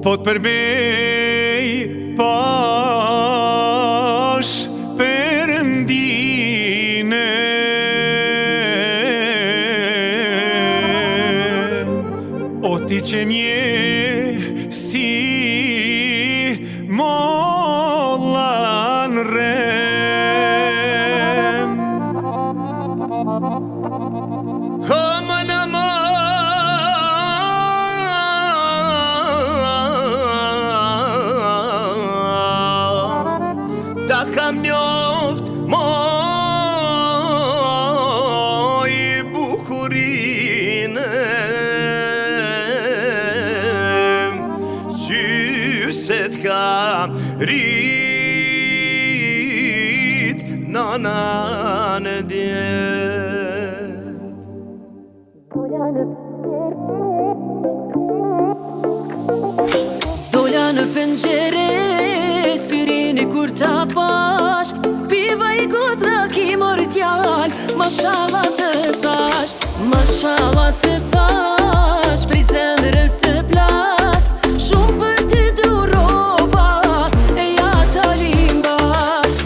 Po t'përbej pash Perëndine O ti që mje si molla në rem Aman ta kam njoft moj bukurine Qyse t'kam rit nana në dje Dola në pengjere, syrini kur ta pash Piva i gotra ki mori t'jall, mashallah të thash Mashallah të thash, prej zemrës së plas Shumë për të durova, e ja t'alim bash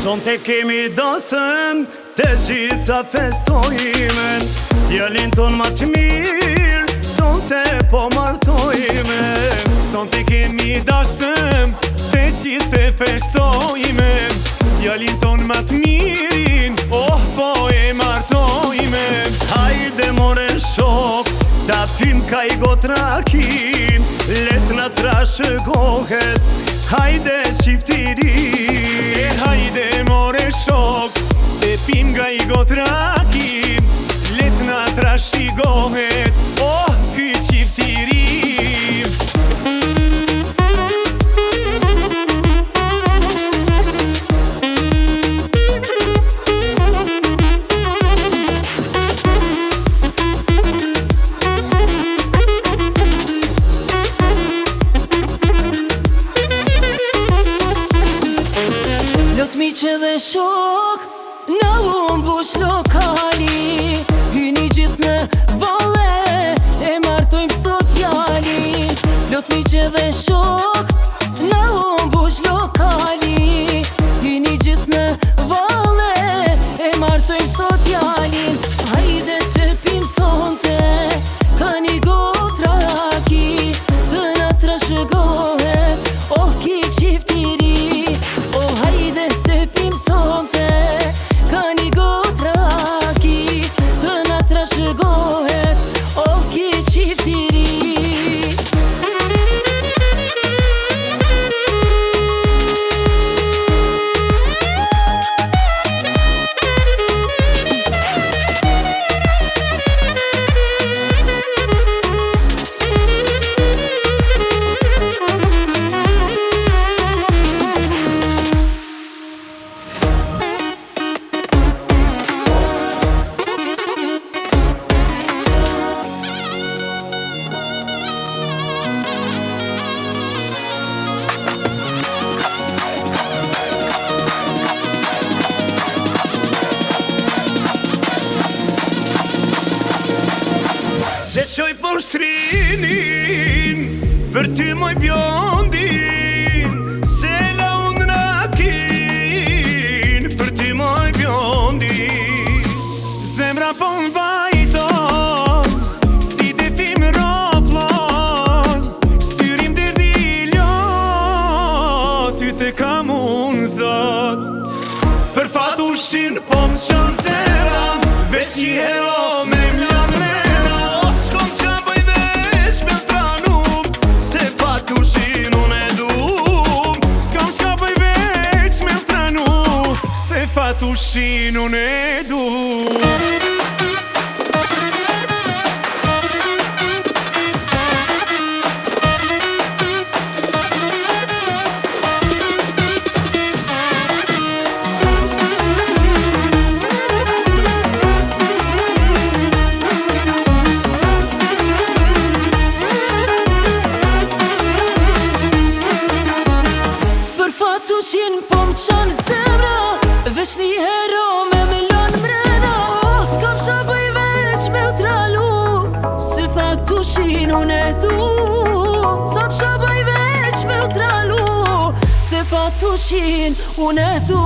Sonte kemi dasëm, të gjitha festojmen Djalin ton ma të mirë, sonte po martojmen Sonte kemi dasëm, të gjithë festojmen Djalin ton ma të mirin, oh po e martojmen Hajde more shok, ta pim ka i gotrakin Let na trashëgohet, hajde qiftirin Hajde more shok, e pim nga i gotrakin Let na trashëgohet, oh ky qiftirim Mi që dhe shok, në umbush lokali Hyni gjithë në vale, e martojmë sot jalin Lot mi që dhe shok, në umbush lokali Hyni gjithë në vale, e martojmë sot jalin Hajde të pim sonte, ka një gotraki Të na trashëgohet, oh ki qiftiri Oh hajde të pim sonte, ka një gotraki Të na trashëgohet, oh ki qiftiri Se qoj po shtrinin, për ty moj bjondin Se la unë rakin, për ty moj bjondin Zemra po m'vajton, si të fim roplon Syrim dërdilon, ty të kam unë zot Për fatushin po m'qon zera, veç një hero me m'lan mera fatushin unë e du. Fatushin po m'qan zemra, veç një hero me melon mrena. O, s'kam qa bëj veç me u tralu, se fatushin unë e du. S'kam qa bëj veç me u tralu, se fatushin unë e du.